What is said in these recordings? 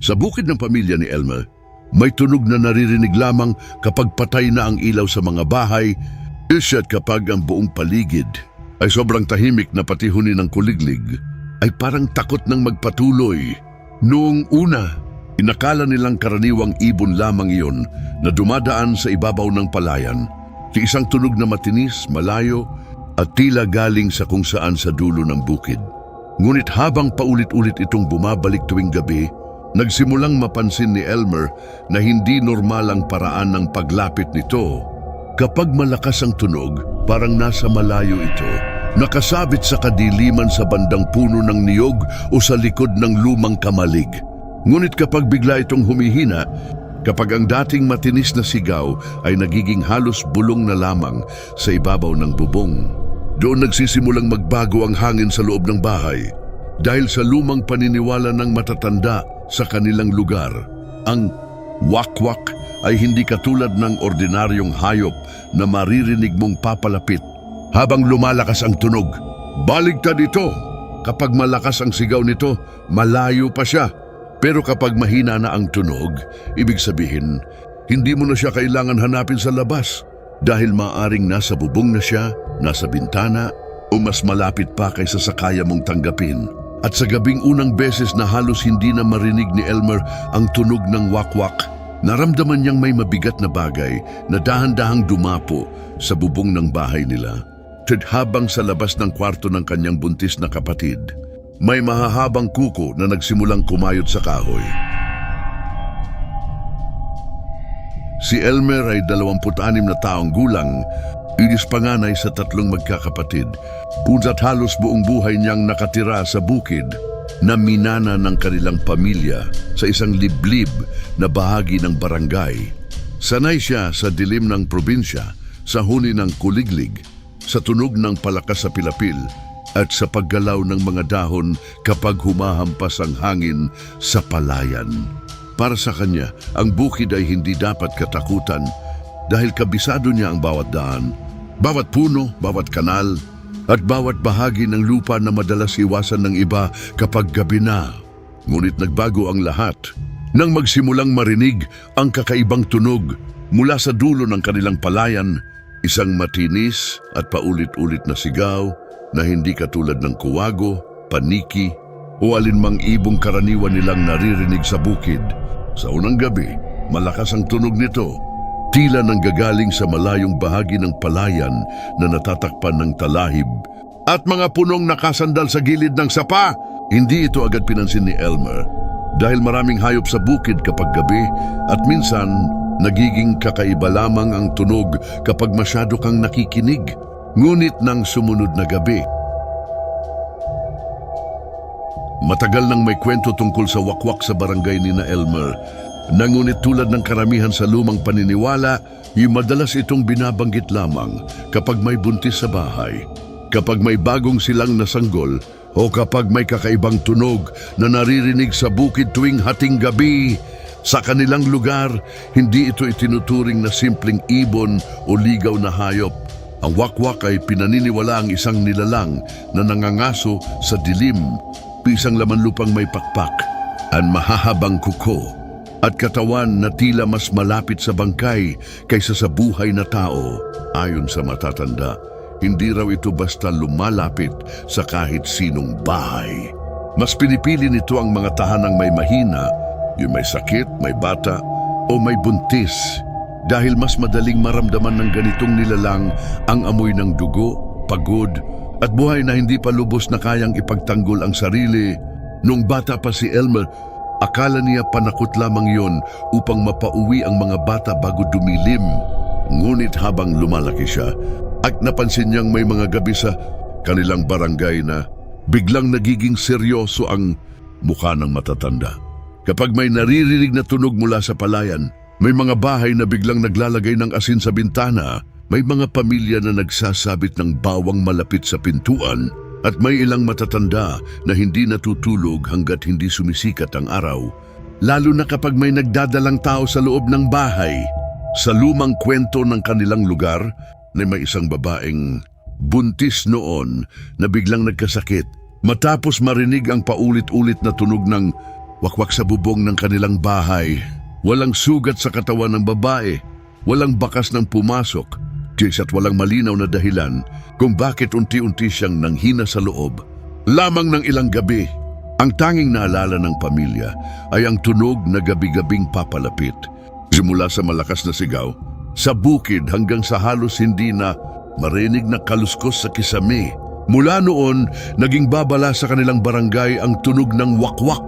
Sa bukid ng pamilya ni Elmer, may tunog na naririnig lamang kapag patay na ang ilaw sa mga bahay, at kapag ang buong paligid ay sobrang tahimik na pati huni ng kuliglig ay parang takot ng magpatuloy. Noong una, inakala nilang karaniwang ibon lamang iyon na dumadaan sa ibabaw ng palayan, isang tunog na matinis, malayo at tila galing sa kung saan sa dulo ng bukid. Ngunit habang paulit-ulit itong bumabalik tuwing gabi, nagsimulang mapansin ni Elmer na hindi normal ang paraan ng paglapit nito. Kapag malakas ang tunog, parang nasa malayo ito, nakasabit sa kadiliman sa bandang puno ng niyog o sa likod ng lumang kamalig. Ngunit kapag bigla itong humihina, kapag ang dating matinis na sigaw ay nagiging halos bulong na lamang sa ibabaw ng bubong, doon nagsisimulang magbago ang hangin sa loob ng bahay. Dahil sa lumang paniniwala ng matatanda sa kanilang lugar, ang wakwak ay hindi katulad ng ordinaryong hayop na maririnig mong papalapit habang lumalakas ang tunog. Baligtad ito! Kapag malakas ang sigaw nito, malayo pa siya. Pero kapag mahina na ang tunog, ibig sabihin, hindi mo na siya kailangan hanapin sa labas dahil maaring nasa bubong na siya, nasa bintana, o mas malapit pa kaysa sa kaya mong tanggapin. At sa gabing unang beses na halos hindi na marinig ni Elmer ang tunog ng wakwak, naramdaman niyang may mabigat na bagay na dahan-dahang dumapo sa bubong ng bahay nila. Habang sa labas ng kwarto ng kanyang buntis na kapatid, may mahahabang kuko na nagsimulang kumayod sa kahoy. Si Elmer ay 26 na taong gulang, panganay sa 3 magkakapatid, kunsa't halos buong buhay niyang nakatira sa bukid na minana ng kanilang pamilya sa isang liblib na bahagi ng barangay. Sanay siya sa dilim ng probinsya, sa huni ng kuliglig, sa tunog ng palakas sa pilapil, at sa paggalaw ng mga dahon kapag humahampas ang hangin sa palayan. Para sa kanya, ang bukid ay hindi dapat katakutan dahil kabisado niya ang bawat daan, bawat puno, bawat kanal, at bawat bahagi ng lupa na madalas iwasan ng iba kapag gabi na. Ngunit nagbago ang lahat nang magsimulang marinig ang kakaibang tunog mula sa dulo ng kanilang palayan, isang matinis at paulit-ulit na sigaw na hindi katulad ng kuwago, paniki, o alinmang ibong karaniwan nilang naririnig sa bukid. Sa unang gabi, malakas ang tunog nito, tila nanggagaling sa malayong bahagi ng palayan na natatakpan ng talahib at mga punong nakasandal sa gilid ng sapa. Hindi ito agad pinansin ni Elmer dahil maraming hayop sa bukid kapag gabi at minsan nagiging kakaiba lamang ang tunog kapag masyado kang nakikinig. Ngunit ng sumunod na gabi, matagal nang may kwento tungkol sa wakwak sa barangay ni na Elmer. Ngunit tulad ng karamihan sa lumang paniniwala, madalas itong binabanggit lamang kapag may buntis sa bahay, kapag may bagong silang nasanggol, o kapag may kakaibang tunog na naririnig sa bukid tuwing hating gabi. Sa kanilang lugar, hindi ito itinuturing na simpleng ibon o ligaw na hayop. Ang wakwak ay pinaniniwala ang isang nilalang na nangangaso sa dilim, isang laman-lupang may pakpak, ang mahahabang kuko, at katawan na tila mas malapit sa bangkay kaysa sa buhay na tao. Ayon sa matatanda, hindi raw ito basta lumalapit sa kahit sinong bahay. Mas pinipili nito ang mga tahanang may mahina, yung may sakit, may bata, o may buntis, dahil mas madaling maramdaman ng ganitong nilalang ang amoy ng dugo, pagod, at buhay na hindi pa lubos na kayang ipagtanggol ang sarili. Nung bata pa si Elmer, akala niya panakot lamang yon upang mapauwi ang mga bata bago dumilim. Ngunit habang lumalaki siya, at napansin niyang may mga gabi sa kanilang barangay na biglang nagiging seryoso ang mukha ng matatanda. Kapag may naririnig na tunog mula sa palayan, may mga bahay na biglang naglalagay ng asin sa bintana, may mga pamilya na nagsasabit ng bawang malapit sa pintuan, at may ilang matatanda na hindi natutulog hanggat hindi sumisikat ang araw, lalo na kapag may nagdadalang tao sa loob ng bahay. Sa lumang kwento ng kanilang lugar, na may isang babaeng buntis noon na biglang nagkasakit matapos marinig ang paulit-ulit na tunog ng wakwak sa bubong ng kanilang bahay. Walang sugat sa katawan ng babae, walang bakas ng pumasok, at walang malinaw na dahilan kung bakit unti-unti siyang nanghina sa loob. Lamang ng ilang gabi, ang tanging naalala ng pamilya ay ang tunog na gabi-gabing papalapit. Simula sa malakas na sigaw, sa bukid hanggang sa halos hindi na marinig na kaluskos sa kisame. Mula noon, naging babala sa kanilang barangay ang tunog ng wakwak.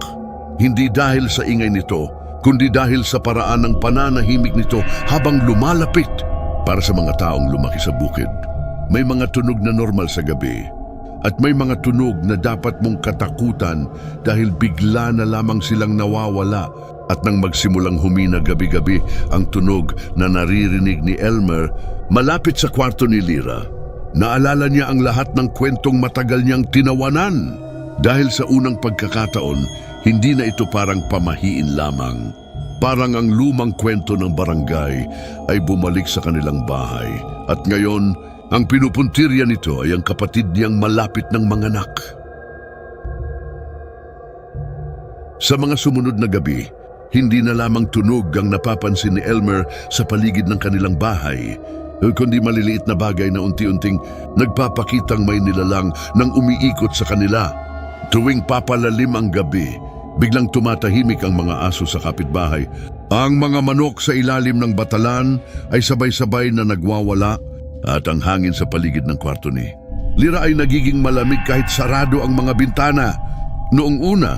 Hindi dahil sa ingay nito, kundi dahil sa paraan ng pananahimik nito habang lumalapit. Para sa mga taong lumaki sa bukid, may mga tunog na normal sa gabi at may mga tunog na dapat mong katakutan dahil bigla na lamang silang nawawala. At nang magsimulang humina gabi-gabi ang tunog na naririnig ni Elmer malapit sa kwarto ni Lyra, naalala niya ang lahat ng kwentong matagal niyang tinawanan. Dahil sa unang pagkakataon, hindi na ito parang pamahiin lamang. Parang ang lumang kwento ng barangay ay bumalik sa kanilang bahay. At ngayon, ang pinupuntirya nito ay ang kapatid niyang malapit ng manganak. Sa mga sumunod na gabi, hindi na lamang tunog ang napapansin ni Elmer sa paligid ng kanilang bahay, kundi maliliit na bagay na unti-unting nagpapakitang may nilalang nang umiikot sa kanila. Tuwing papalalim ang gabi, biglang tumatahimik ang mga aso sa kapitbahay. Ang mga manok sa ilalim ng batalan ay sabay-sabay na nagwawala at ang hangin sa paligid ng kwarto ni Lyra ay nagiging malamig kahit sarado ang mga bintana. Noong una,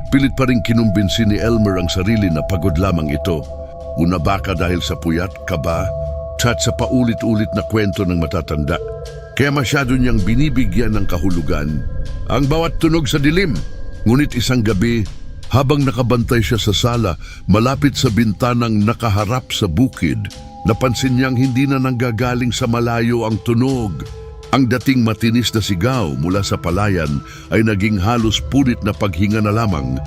pilit pa rin kinumbinsi ni Elmer ang sarili na pagod lamang ito. Una baka dahil sa puyat, kaba, at sa paulit-ulit na kwento ng matatanda. Kaya masyado niyang binibigyan ng kahulugan ang bawat tunog sa dilim. Ngunit isang gabi, habang nakabantay siya sa sala, malapit sa bintanang nakaharap sa bukid, napansin niyang hindi na nanggagaling sa malayo ang tunog. Ang dating matinis na sigaw mula sa palayan ay naging halos punit na paghinga na lamang.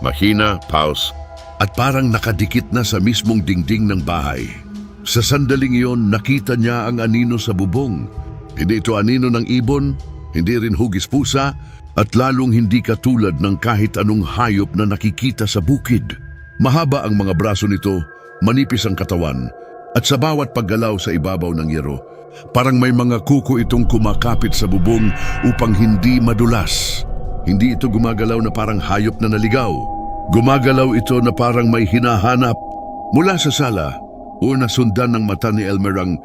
Mahina, pause, at parang nakadikit na sa mismong dingding ng bahay. Sa sandaling iyon, nakita niya ang anino sa bubong. Hindi ito anino ng ibon, hindi rin hugis pusa, at lalong hindi katulad ng kahit anong hayop na nakikita sa bukid. Mahaba ang mga braso nito, manipis ang katawan, at sa bawat paggalaw sa ibabaw ng yero, parang may mga kuko itong kumakapit sa bubong upang hindi madulas. Hindi ito gumagalaw na parang hayop na naligaw. Gumagalaw ito na parang may hinahanap. Mula sa sala, una sundan ng mata ni Elmer ang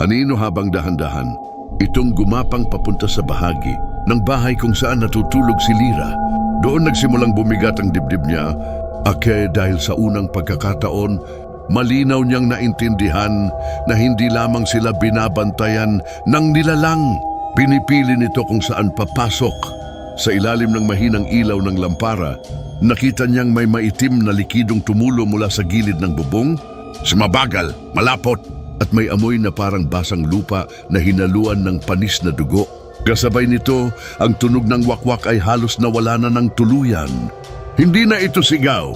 anino habang dahan-dahan. Itong gumapang papunta sa bahagi ng bahay kung saan natutulog si Lyra. Doon nagsimulang bumigat ang dibdib niya. Dahil sa unang pagkakataon, malinaw niyang naintindihan na hindi lamang sila binabantayan ng nilalang. Pinipili nito kung saan papasok. Sa ilalim ng mahinang ilaw ng lampara, nakita niyang may maitim na likidong tumulo mula sa gilid ng bubong. Sumabagal, malapot, at may amoy na parang basang lupa na hinaluan ng panis na dugo. Kasabay nito, ang tunog ng wakwak ay halos nawala na ng tuluyan. Hindi na ito sigaw.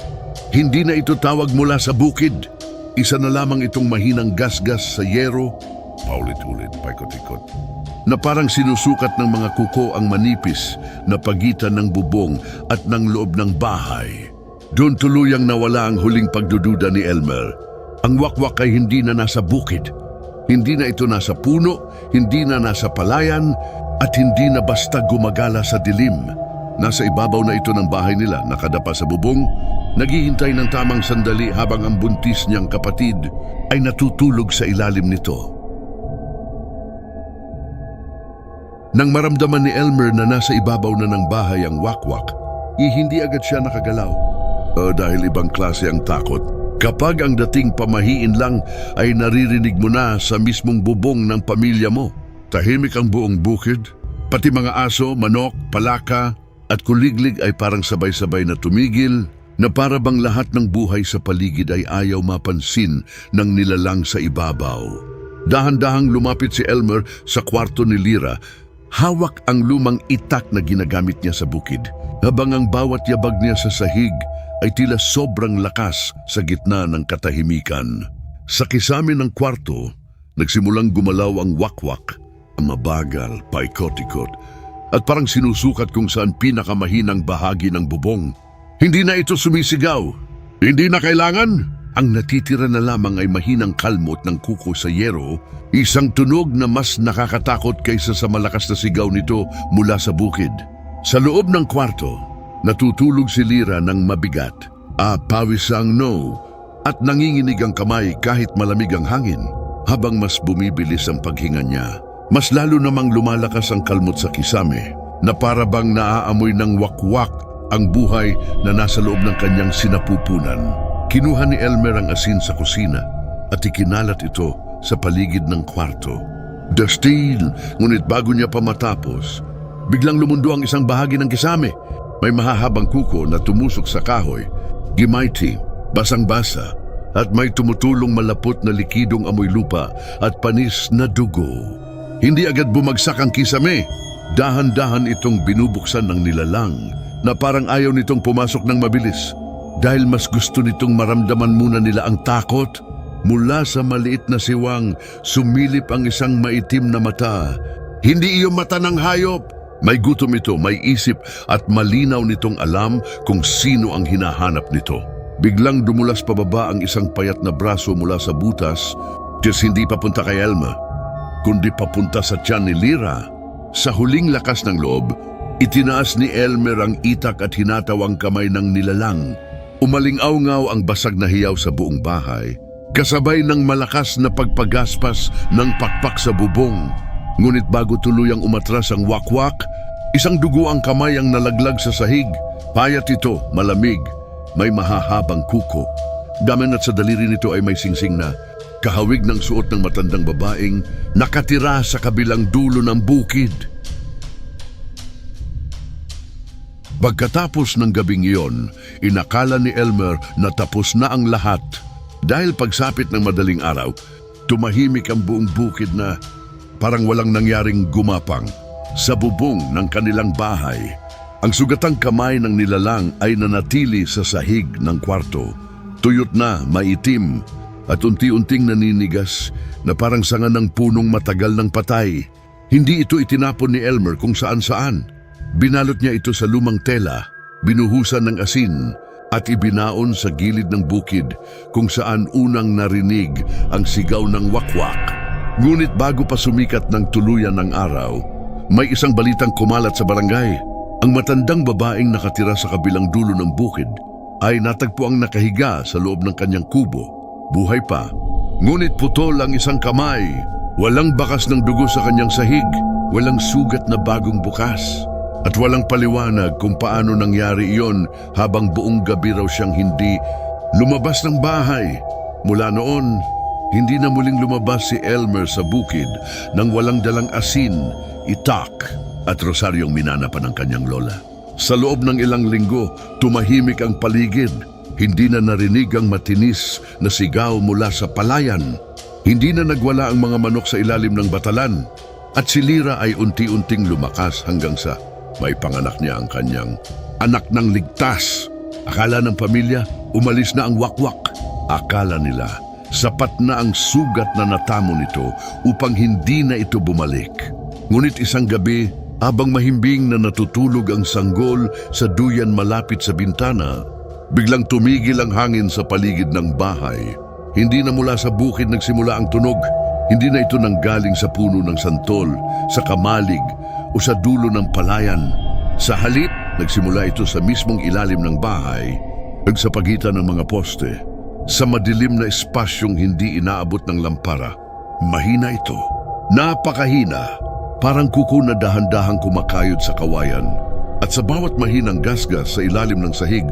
Hindi na ito tawag mula sa bukid. Isa na lamang itong mahinang gasgas sa yero, paulit-ulit, paikot-ikot, na parang sinusukat ng mga kuko ang manipis na pagitan ng bubong at ng loob ng bahay. Doon tuluyang nawala ang huling pagdududa ni Elmer. Ang wakwak ay hindi na nasa bukid. Hindi na ito nasa puno, hindi na nasa palayan, at hindi na basta gumagala sa dilim. Nasa ibabaw na ito ng bahay nila, nakadapa sa bubong, naghihintay ng tamang sandali habang ang buntis niyang kapatid ay natutulog sa ilalim nito. Nang maramdaman ni Elmer na nasa ibabaw na ng bahay ang wakwak, hindi agad siya nakagalaw. Dahil ibang klase ang takot. Kapag ang dating pamahiin lang ay naririnig mo na sa mismong bubong ng pamilya mo. Tahimik ang buong bukid, pati mga aso, manok, palaka at kuliglig ay parang sabay-sabay na tumigil, na para bang lahat ng buhay sa paligid ay ayaw mapansin ng nilalang sa ibabaw. Dahan-dahang lumapit si Elmer sa kwarto ni Lyra. Hawak ang lumang itak na ginagamit niya sa bukid, habang ang bawat yabag niya sa sahig ay tila sobrang lakas sa gitna ng katahimikan. Sa kisame ng kwarto, nagsimulang gumalaw ang wakwak, ang mabagal, paikot-ikot, at parang sinusukat kung saan pinakamahinang bahagi ng bubong. Hindi na ito sumisigaw. Hindi na kailangan. Ang natitira na lamang ay mahinang kalmot ng kuko sa yero, isang tunog na mas nakakatakot kaysa sa malakas na sigaw nito mula sa bukid. Sa loob ng kwarto, natutulog si Lyra ng mabigat. Pawis ang no at nanginginig ang kamay kahit malamig ang hangin. Habang mas bumibilis ang paghinga niya, mas lalo namang lumalakas ang kalmot sa kisame na para bang naaamoy ng wakwak ang buhay na nasa loob ng kanyang sinapupunan. Kinuha ni Elmer ang asin sa kusina at ikinalat ito sa paligid ng kwarto. Dustin, ngunit bago niya pa matapos, biglang lumundo ang isang bahagi ng kisame. May mahahabang kuko na tumusok sa kahoy, gimayti, basang-basa, at may tumutulong malapot na likidong amoy lupa at panis na dugo. Hindi agad bumagsak ang kisame. Dahan-dahan itong binubuksan ng nilalang na parang ayaw nitong pumasok ng mabilis dahil mas gusto nitong maramdaman muna nila ang takot. Mula sa maliit na siwang, sumilip ang isang maitim na mata. Hindi iyon mata ng hayop. May gutom ito, may isip at malinaw nitong alam kung sino ang hinahanap nito. Biglang dumulas pababa ang isang payat na braso mula sa butas, just hindi papunta kay Elmer, kundi papunta sa tiyan ni Lyra. Sa huling lakas ng loob, itinaas ni Elmer ang itak at hinataw ang kamay ng nilalang. Umaling-awngaw ang basag na hiyaw sa buong bahay, kasabay ng malakas na pagpagaspas ng pakpak sa bubong. Ngunit bago tuluyang umatras ang wakwak, isang dugo ang kamay ang nalaglag sa sahig. Payat ito, malamig, may mahahabang kuko. Daman at sa daliri nito ay may singsing na kahawig ng suot ng matandang babaeng nakatira sa kabilang dulo ng bukid. Pagkatapos ng gabing iyon, inakala ni Elmer na tapos na ang lahat. Dahil pagsapit ng madaling araw, tumahimik ang buong bukid na parang walang nangyaring gumapang. Sa bubong ng kanilang bahay, ang sugatang kamay ng nilalang ay nanatili sa sahig ng kwarto. Tuyot na, maitim, at unti-unting naninigas na parang sanga ng punong matagal ng patay. Hindi ito itinapon ni Elmer kung saan-saan. Binalot niya ito sa lumang tela, binuhusan ng asin, at ibinaon sa gilid ng bukid kung saan unang narinig ang sigaw ng wakwak. Ngunit bago pa sumikat ng tuluyan ng araw, may isang balitang kumalat sa barangay. Ang matandang babaeng nakatira sa kabilang dulo ng bukid ay natagpo ang nakahiga sa loob ng kanyang kubo. Buhay pa, ngunit putol ang isang kamay. Walang bakas ng dugo sa kanyang sahig, walang sugat na bagong bukas, at walang paliwanag kung paano nangyari iyon habang buong gabi raw siyang hindi lumabas ng bahay. Mula noon, hindi na muling lumabas si Elmer sa bukid nang walang dalang asin, itak, at rosaryong minanapan ng kanyang lola. Sa loob ng ilang linggo, tumahimik ang paligid. Hindi na narinig ang matinis na sigaw mula sa palayan. Hindi na nagwala ang mga manok sa ilalim ng batalan. At si Lyra ay unti-unting lumakas hanggang sa may panganak niya ang kanyang anak ng ligtas. Akala ng pamilya, umalis na ang wakwak. Akala nila, sapat na ang sugat na natamo nito upang hindi na ito bumalik. Ngunit isang gabi, habang mahimbing na natutulog ang sanggol sa duyan malapit sa bintana, biglang tumigil ang hangin sa paligid ng bahay. Hindi na mula sa bukid nagsimula ang tunog. Hindi na ito nanggaling sa puno ng santol, sa kamalig, o sa dulo ng palayan. Sa halip, nagsimula ito sa mismong ilalim ng bahay, nagsapagitan ng mga poste, sa madilim na espasyong hindi inaabot ng lampara. Mahina ito. Napakahina. Parang kuko na dahan-dahang kumakayod sa kawayan. At sa bawat mahinang gasgas sa ilalim ng sahig,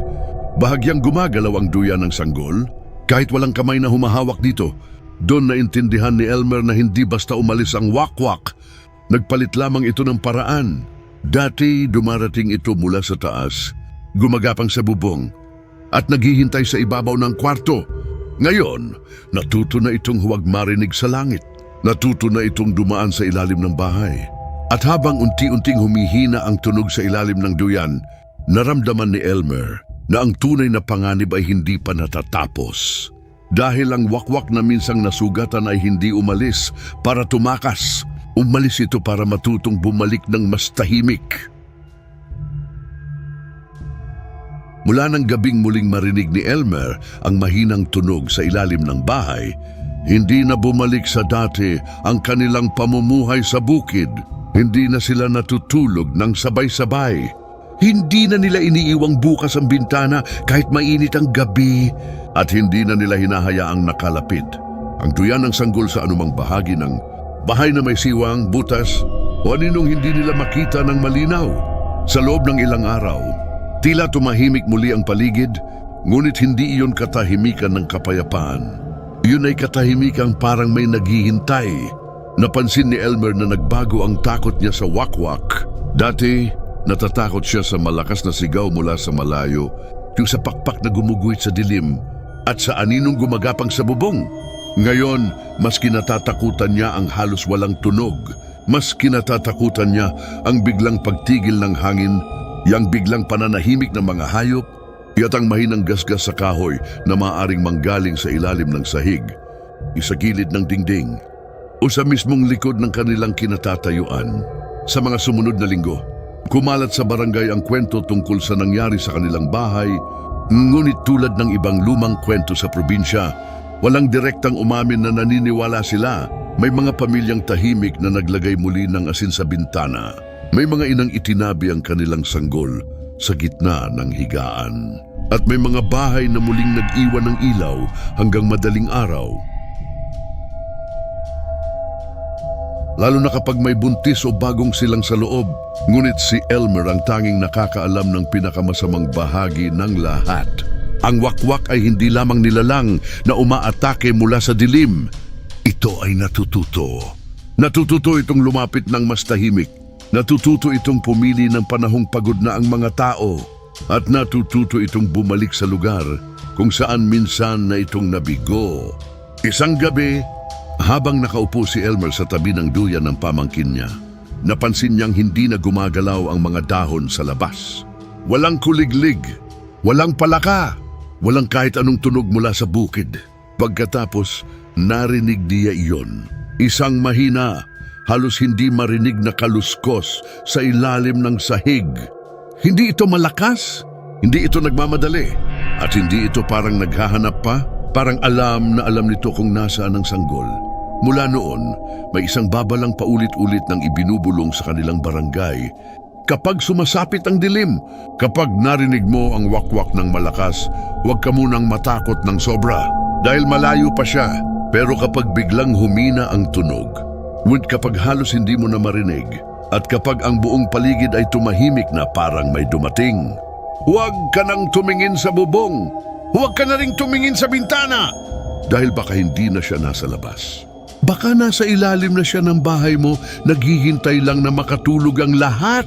bahagyang gumagalaw ang duya ng sanggol. Kahit walang kamay na humahawak dito, doon naintindihan ni Elmer na hindi basta umalis ang wakwak. Nagpalit lamang ito ng paraan. Dati dumarating ito mula sa taas, gumagapang sa bubong, at naghihintay sa ibabaw ng kwarto. Ngayon, natuto na itong huwag marinig sa langit. Natuto na itong dumaan sa ilalim ng bahay. At habang unti-unting humihina ang tunog sa ilalim ng duyan, naramdaman ni Elmer na ang tunay na panganib ay hindi pa natatapos. Dahil ang wakwak na minsang nasugatan ay hindi umalis para tumakas. Umalis ito para matutong bumalik ng mas tahimik. Mula ng gabing muling marinig ni Elmer ang mahinang tunog sa ilalim ng bahay, hindi na bumalik sa dati ang kanilang pamumuhay sa bukid. Hindi na sila natutulog ng sabay-sabay. Hindi na nila iniiwang bukas ang bintana kahit mainit ang gabi at hindi na nila hinahayaang nakalapit ang tuyan ng sanggol sa anumang bahagi ng bahay na may siwang, butas o aninong hindi nila makita ng malinaw. Sa loob ng ilang araw, tila tumahimik muli ang paligid, ngunit hindi iyon katahimikan ng kapayapaan. Iyon ay katahimikang parang may naghihintay. Napansin ni Elmer na nagbago ang takot niya sa wakwak. Dati, natatakot siya sa malakas na sigaw mula sa malayo, yung sa pakpak na gumuguhit sa dilim at sa aninong gumagapang sa bubong. Ngayon, mas kinatatakutan niya ang halos walang tunog. Mas kinatatakutan niya ang biglang pagtigil ng hangin, yang biglang pananahimik ng mga hayop, at ang mahinang gasgas sa kahoy na maaaring manggaling sa ilalim ng sahig, sa gilid ng dingding, o sa mismong likod ng kanilang kinatatayuan. Sa mga sumunod na linggo, kumalat sa barangay ang kwento tungkol sa nangyari sa kanilang bahay, ngunit tulad ng ibang lumang kwento sa probinsya, walang direktang umamin na naniniwala sila. May mga pamilyang tahimik na naglagay muli ng asin sa bintana. May mga inang itinabi ang kanilang sanggol sa gitna ng higaan. At may mga bahay na muling nag-iwan ng ilaw hanggang madaling araw. Lalo na kapag may buntis o bagong silang sa loob. Ngunit si Elmer ang tanging nakakaalam ng pinakamasamang bahagi ng lahat. Ang wakwak ay hindi lamang nilalang na umaatake mula sa dilim. Ito ay natututo. Natututo itong lumapit ng mas tahimik. Natututo itong pumili ng panahong pagod na ang mga tao. At natututo itong bumalik sa lugar kung saan minsan na itong nabigo. Isang gabi, habang nakaupo si Elmer sa tabi ng duyan ng pamangkin niya, napansin niyang hindi na gumagalaw ang mga dahon sa labas. Walang kuliglig, walang palaka, walang kahit anong tunog mula sa bukid. Pagkatapos, narinig niya iyon. Isang mahina, halos hindi marinig na kaluskos sa ilalim ng sahig. Hindi ito malakas, hindi ito nagmamadali, at hindi ito parang naghahanap pa, parang alam na alam nito kung nasaan ang sanggol. Mula noon, may isang babalang paulit-ulit ng ibinubulong sa kanilang barangay. Kapag sumasapit ang dilim, kapag narinig mo ang wakwak ng malakas, huwag ka munang matakot ng sobra. Dahil malayo pa siya, pero kapag biglang humina ang tunog, ngunit kapag halos hindi mo na marinig, at kapag ang buong paligid ay tumahimik na parang may dumating, huwag ka nang tumingin sa bubong, huwag ka na ring tumingin sa bintana, dahil baka hindi na siya nasa labas. Baka nasa ilalim na siya ng bahay mo, naghihintay lang na makatulog ang lahat.